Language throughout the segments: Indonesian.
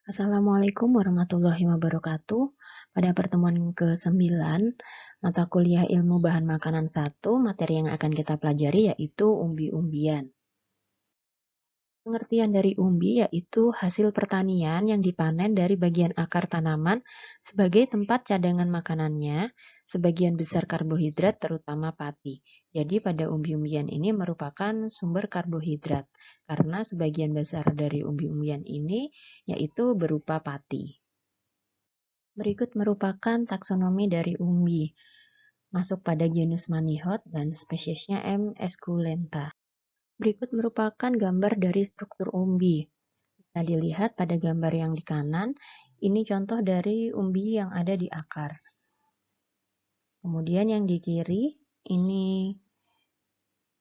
Assalamualaikum warahmatullahi wabarakatuh. Pada pertemuan ke-9, mata kuliah Ilmu Bahan Makanan 1, materi yang akan kita pelajari yaitu umbi-umbian. Pengertian dari umbi yaitu hasil pertanian yang dipanen dari bagian akar tanaman sebagai tempat cadangan makanannya, sebagian besar karbohidrat terutama pati. Jadi pada umbi-umbian ini merupakan sumber karbohidrat, karena sebagian besar dari umbi-umbian ini yaitu berupa pati. Berikut merupakan taksonomi dari umbi, masuk pada genus Manihot dan spesiesnya M. esculenta. Berikut merupakan gambar dari struktur umbi. Bisa dilihat pada gambar yang di kanan, ini contoh dari umbi yang ada di akar. Kemudian yang di kiri, ini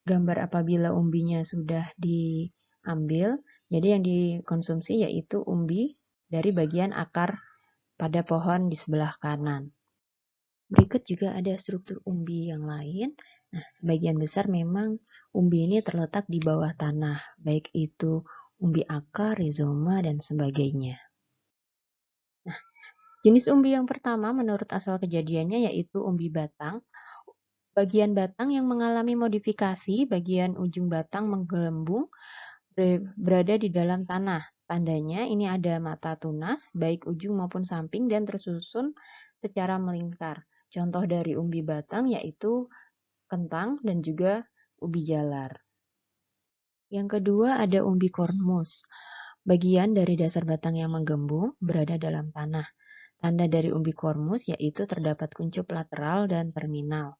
gambar apabila umbinya sudah diambil. Jadi yang dikonsumsi yaitu umbi dari bagian akar pada pohon di sebelah kanan. Berikut juga ada struktur umbi yang lain. Nah, sebagian besar memang umbi ini terletak di bawah tanah, baik itu umbi akar, rizoma, dan sebagainya. Nah, jenis umbi yang pertama menurut asal kejadiannya yaitu umbi batang. Bagian batang yang mengalami modifikasi, bagian ujung batang menggelembung, berada di dalam tanah. Tandanya ini ada mata tunas, baik ujung maupun samping, dan tersusun secara melingkar. Contoh dari umbi batang yaitu kentang dan juga ubi jalar. Yang kedua ada umbi kornus. Bagian dari dasar batang yang menggembung berada dalam tanah. Tanda dari umbi kornus yaitu terdapat kuncup lateral dan terminal.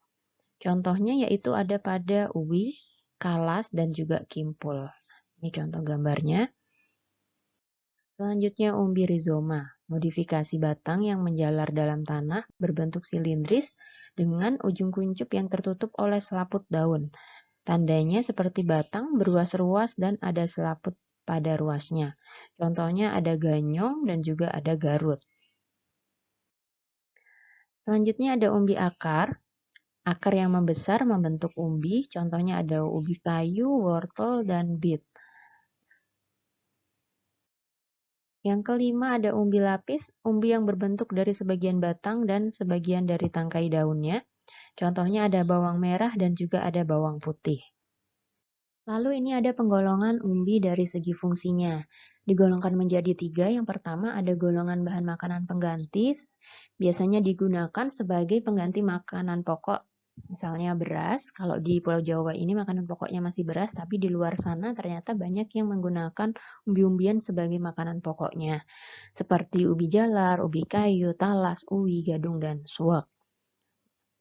Contohnya yaitu ada pada ubi, kalas, dan juga kimpul. Ini contoh gambarnya. Selanjutnya umbi rizoma, modifikasi batang yang menjalar dalam tanah berbentuk silindris dengan ujung kuncup yang tertutup oleh selaput daun. Tandanya seperti batang berruas-ruas dan ada selaput pada ruasnya. Contohnya ada ganyong dan juga ada garut. Selanjutnya ada umbi akar. Akar yang membesar membentuk umbi, contohnya ada ubi kayu, wortel, dan bit. Yang kelima ada umbi lapis, umbi yang berbentuk dari sebagian batang dan sebagian dari tangkai daunnya. Contohnya ada bawang merah dan juga ada bawang putih. Lalu ini ada penggolongan umbi dari segi fungsinya. Digolongkan menjadi 3. Yang pertama ada golongan bahan makanan pengganti. Biasanya digunakan sebagai pengganti makanan pokok. Misalnya beras. Kalau di Pulau Jawa ini makanan pokoknya masih beras, tapi di luar sana ternyata banyak yang menggunakan umbi-umbian sebagai makanan pokoknya. Seperti ubi jalar, ubi kayu, talas, uwi, gadung, dan suwak.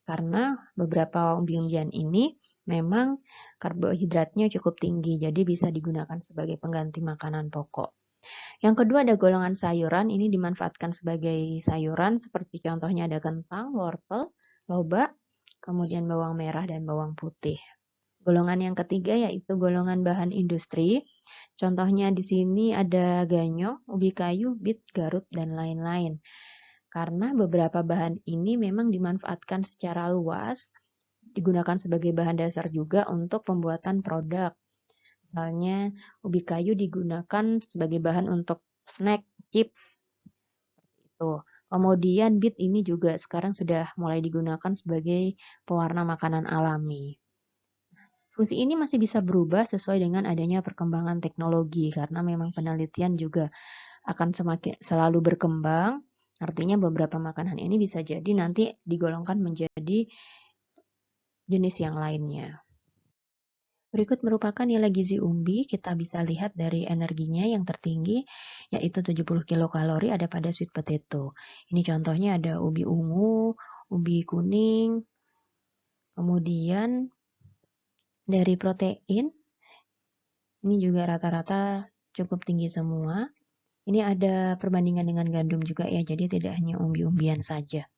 Karena beberapa umbi-umbian ini memang karbohidratnya cukup tinggi, jadi bisa digunakan sebagai pengganti makanan pokok. Yang kedua ada golongan sayuran, ini dimanfaatkan sebagai sayuran seperti contohnya ada kentang, wortel, lobak, kemudian bawang merah dan bawang putih. Golongan yang ketiga yaitu golongan bahan industri. Contohnya di sini ada ganyong, ubi kayu, bit, garut, dan lain-lain. Karena beberapa bahan ini memang dimanfaatkan secara luas, digunakan sebagai bahan dasar juga untuk pembuatan produk. Misalnya, ubi kayu digunakan sebagai bahan untuk snack, chips, itu. Kemudian bit ini juga sekarang sudah mulai digunakan sebagai pewarna makanan alami. Fungsi ini masih bisa berubah sesuai dengan adanya perkembangan teknologi karena memang penelitian juga akan semakin selalu berkembang. Artinya beberapa makanan ini bisa jadi nanti digolongkan menjadi jenis yang lainnya. Berikut merupakan nilai gizi umbi, kita bisa lihat dari energinya yang tertinggi, yaitu 70 kilokalori ada pada sweet potato. Ini contohnya ada ubi ungu, ubi kuning, kemudian dari protein, ini juga rata-rata cukup tinggi semua. Ini ada perbandingan dengan gandum juga ya, jadi tidak hanya umbi-umbian saja.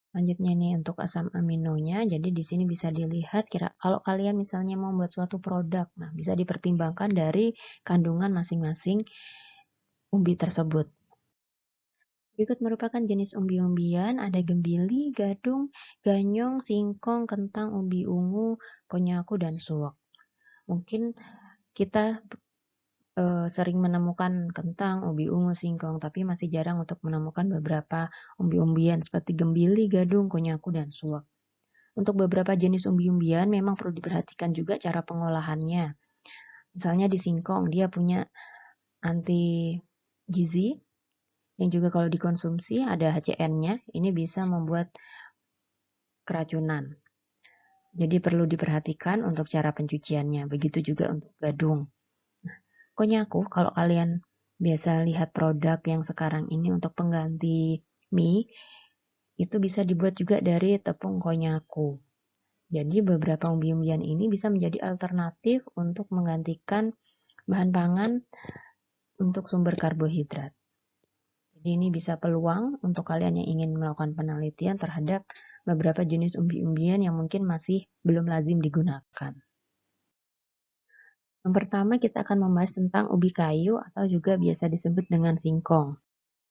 Selanjutnya nih untuk asam aminonya, jadi di sini bisa dilihat kalau kalian misalnya mau membuat suatu produk, nah bisa dipertimbangkan dari kandungan masing-masing umbi tersebut. Berikut merupakan jenis umbi-umbian, ada gembili, gadung, ganyong, singkong, kentang, ubi ungu, konyaku, dan suwak. Mungkin kita sering menemukan kentang, ubi ungu, singkong, tapi masih jarang untuk menemukan beberapa umbi-umbian seperti gembili, gadung, konyaku, dan suwak. Untuk beberapa jenis umbi-umbian memang perlu diperhatikan juga cara pengolahannya. Misalnya di singkong, dia punya anti gizi yang juga kalau dikonsumsi ada HCN-nya, ini bisa membuat keracunan. Jadi perlu diperhatikan untuk cara pencuciannya. Begitu juga untuk gadung. Konyaku, kalau kalian biasa lihat produk yang sekarang ini untuk pengganti mie, itu bisa dibuat juga dari tepung konyaku. Jadi beberapa umbi-umbian ini bisa menjadi alternatif untuk menggantikan bahan pangan untuk sumber karbohidrat. Jadi ini bisa peluang untuk kalian yang ingin melakukan penelitian terhadap beberapa jenis umbi-umbian yang mungkin masih belum lazim digunakan. Yang pertama kita akan membahas tentang ubi kayu atau juga biasa disebut dengan singkong.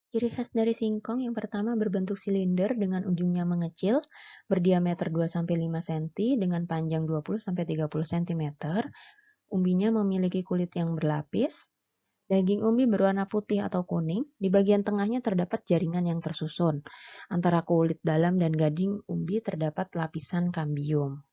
Ciri khas dari singkong yang pertama berbentuk silinder dengan ujungnya mengecil, berdiameter 2-5 cm dengan panjang 20-30 cm. Umbinya memiliki kulit yang berlapis. Daging umbi berwarna putih atau kuning. Di bagian tengahnya terdapat jaringan yang tersusun. Antara kulit dalam dan gading umbi terdapat lapisan kambium.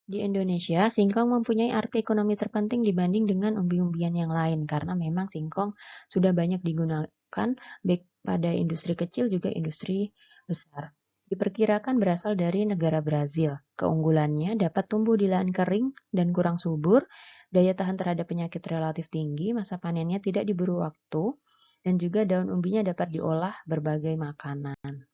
Di Indonesia, singkong mempunyai arti ekonomi terpenting dibanding dengan umbi-umbian yang lain karena memang singkong sudah banyak digunakan baik pada industri kecil juga industri besar. Diperkirakan berasal dari negara Brazil. Keunggulannya dapat tumbuh di lahan kering dan kurang subur, daya tahan terhadap penyakit relatif tinggi, masa panennya tidak diburu waktu, dan juga daun umbinya dapat diolah berbagai makanan.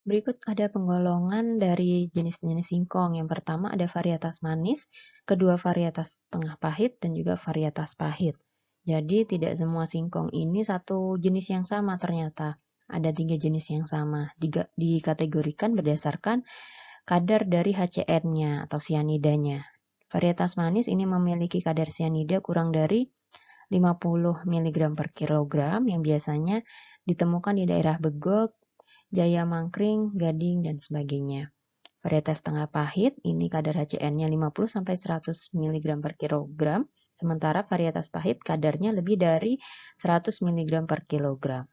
Berikut ada penggolongan dari jenis-jenis singkong. Yang pertama ada varietas manis, kedua varietas tengah pahit, dan juga varietas pahit. Jadi tidak semua singkong ini satu jenis yang sama ternyata. Ada 3 jenis yang sama. Dikategorikan berdasarkan kadar dari HCN-nya atau sianidanya. Varietas manis ini memiliki kadar sianida kurang dari 50 mg per kilogram yang biasanya ditemukan di daerah Begok, Jaya Mangkring, Gading, dan sebagainya. Varietas tengah pahit, ini kadar HCN-nya 50-100 mg per kilogram, sementara varietas pahit kadarnya lebih dari 100 mg per kilogram.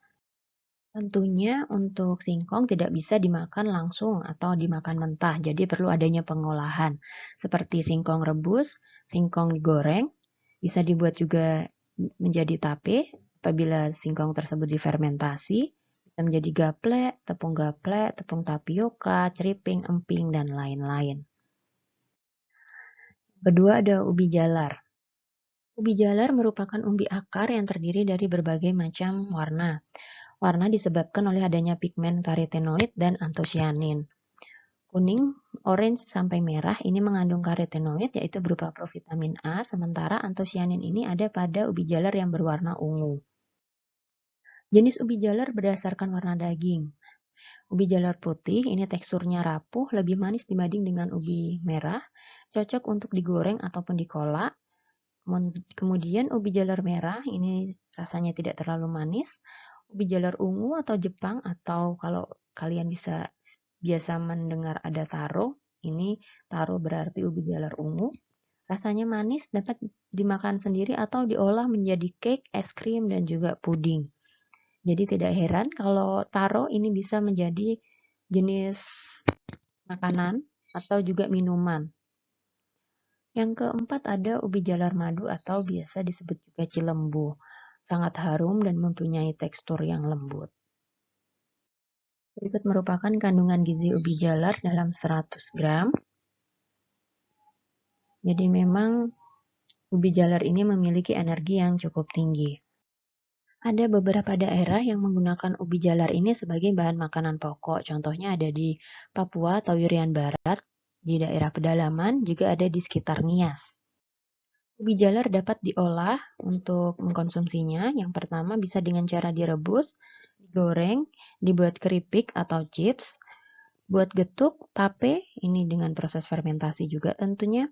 Tentunya untuk singkong tidak bisa dimakan langsung atau dimakan mentah, jadi perlu adanya pengolahan. Seperti singkong rebus, singkong digoreng, bisa dibuat juga menjadi tape apabila singkong tersebut difermentasi, bisa menjadi gaplek, tepung tapioka, ceriping, emping, dan lain-lain. Kedua ada ubi jalar. Ubi jalar merupakan umbi akar yang terdiri dari berbagai macam warna. Warna disebabkan oleh adanya pigmen karotenoid dan antosianin. Kuning, orange, sampai merah ini mengandung karotenoid yaitu berupa provitamin A, sementara antosianin ini ada pada ubi jalar yang berwarna ungu. Jenis ubi jalar berdasarkan warna daging. Ubi jalar putih ini teksturnya rapuh, lebih manis dibanding dengan ubi merah, cocok untuk digoreng ataupun dikolak. Kemudian ubi jalar merah ini rasanya tidak terlalu manis. Ubi jalar ungu atau Jepang, atau kalau kalian biasa mendengar ada taro, ini taro berarti ubi jalar ungu. Rasanya manis, dapat dimakan sendiri atau diolah menjadi cake, es krim, dan juga puding. Jadi tidak heran kalau taro ini bisa menjadi jenis makanan atau juga minuman. Yang keempat ada ubi jalar madu atau biasa disebut juga cilembu. Sangat harum dan mempunyai tekstur yang lembut. Berikut merupakan kandungan gizi ubi jalar dalam 100 gram. Jadi memang ubi jalar ini memiliki energi yang cukup tinggi. Ada beberapa daerah yang menggunakan ubi jalar ini sebagai bahan makanan pokok. Contohnya ada di Papua atau Irian Barat, di daerah pedalaman, juga ada di sekitar Nias. Ubi jalar dapat diolah untuk mengkonsumsinya. Yang pertama bisa dengan cara direbus, digoreng, dibuat keripik atau chips. Buat getuk, tape, ini dengan proses fermentasi juga tentunya,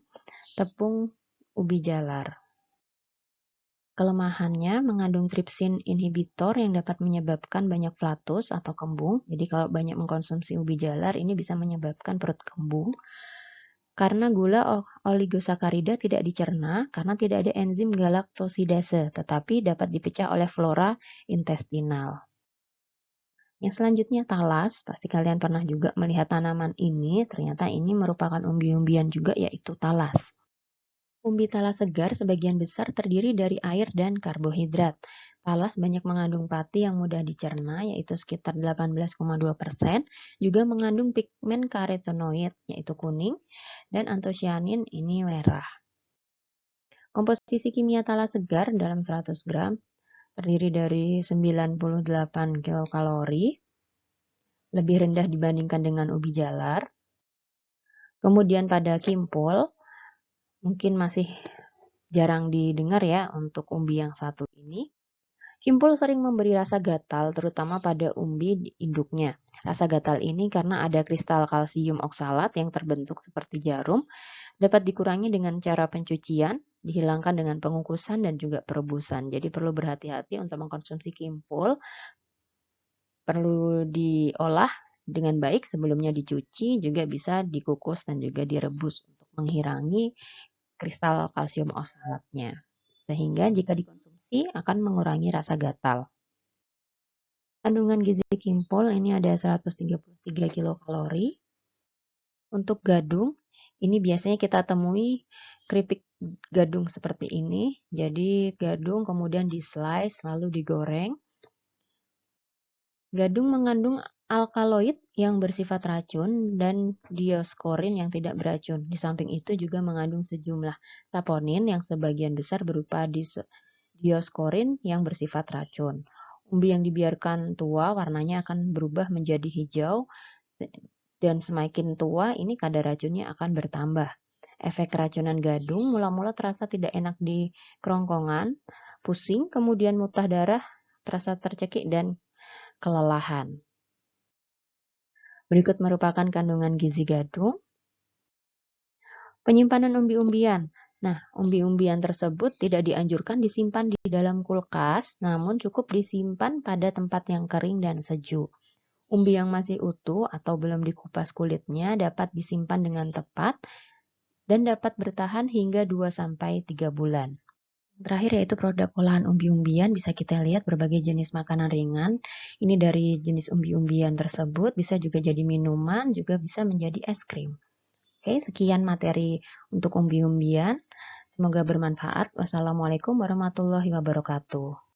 tepung ubi jalar. Kelemahannya mengandung tripsin inhibitor yang dapat menyebabkan banyak flatus atau kembung. Jadi kalau banyak mengkonsumsi ubi jalar ini bisa menyebabkan perut kembung. Karena gula oligosakarida tidak dicerna karena tidak ada enzim galaktosidase, tetapi dapat dipecah oleh flora intestinal. Yang selanjutnya talas, pasti kalian pernah juga melihat tanaman ini, ternyata ini merupakan umbi-umbian juga yaitu talas. Umbi talas segar sebagian besar terdiri dari air dan karbohidrat. Talas banyak mengandung pati yang mudah dicerna, yaitu sekitar 18,2%, juga mengandung pigmen karotenoid, yaitu kuning, dan antosianin, ini merah. Komposisi kimia talas segar dalam 100 gram terdiri dari 98 kilokalori, lebih rendah dibandingkan dengan ubi jalar. Kemudian pada kimpul, mungkin masih jarang didengar ya untuk umbi yang satu ini. Kimpul sering memberi rasa gatal, terutama pada umbi induknya. Rasa gatal ini karena ada kristal kalsium oksalat yang terbentuk seperti jarum, dapat dikurangi dengan cara pencucian, dihilangkan dengan pengukusan dan juga perebusan. Jadi perlu berhati-hati untuk mengkonsumsi kimpul. Perlu diolah dengan baik, sebelumnya dicuci, juga bisa dikukus dan juga direbus untuk menghilangi kristal kalsium oksalatnya. Sehingga jika dikonsumsi akan mengurangi rasa gatal. Kandungan gizi kimpul ini ada 133 kilokalori. Untuk gadung, ini biasanya kita temui keripik gadung seperti ini. Jadi gadung kemudian di-slice lalu digoreng. Gadung mengandung alkaloid yang bersifat racun dan dioskorin yang tidak beracun. Di samping itu juga mengandung sejumlah saponin yang sebagian besar berupa dioskorin yang bersifat racun. Umbi yang dibiarkan tua warnanya akan berubah menjadi hijau dan semakin tua ini kadar racunnya akan bertambah. Efek keracunan gadung mula-mula terasa tidak enak di kerongkongan, pusing, kemudian muntah darah, terasa tercekik dan kelelahan. Berikut merupakan kandungan gizi gadung. Penyimpanan umbi-umbian. Nah, umbi-umbian tersebut tidak dianjurkan disimpan di dalam kulkas, namun cukup disimpan pada tempat yang kering dan sejuk. Umbi yang masih utuh atau belum dikupas kulitnya dapat disimpan dengan tepat dan dapat bertahan hingga 2-3 bulan. Terakhir yaitu produk olahan umbi-umbian, bisa kita lihat berbagai jenis makanan ringan. Ini dari jenis umbi-umbian tersebut, bisa juga jadi minuman, juga bisa menjadi es krim. Oke, sekian materi untuk umbi-umbian. Semoga bermanfaat. Wassalamualaikum warahmatullahi wabarakatuh.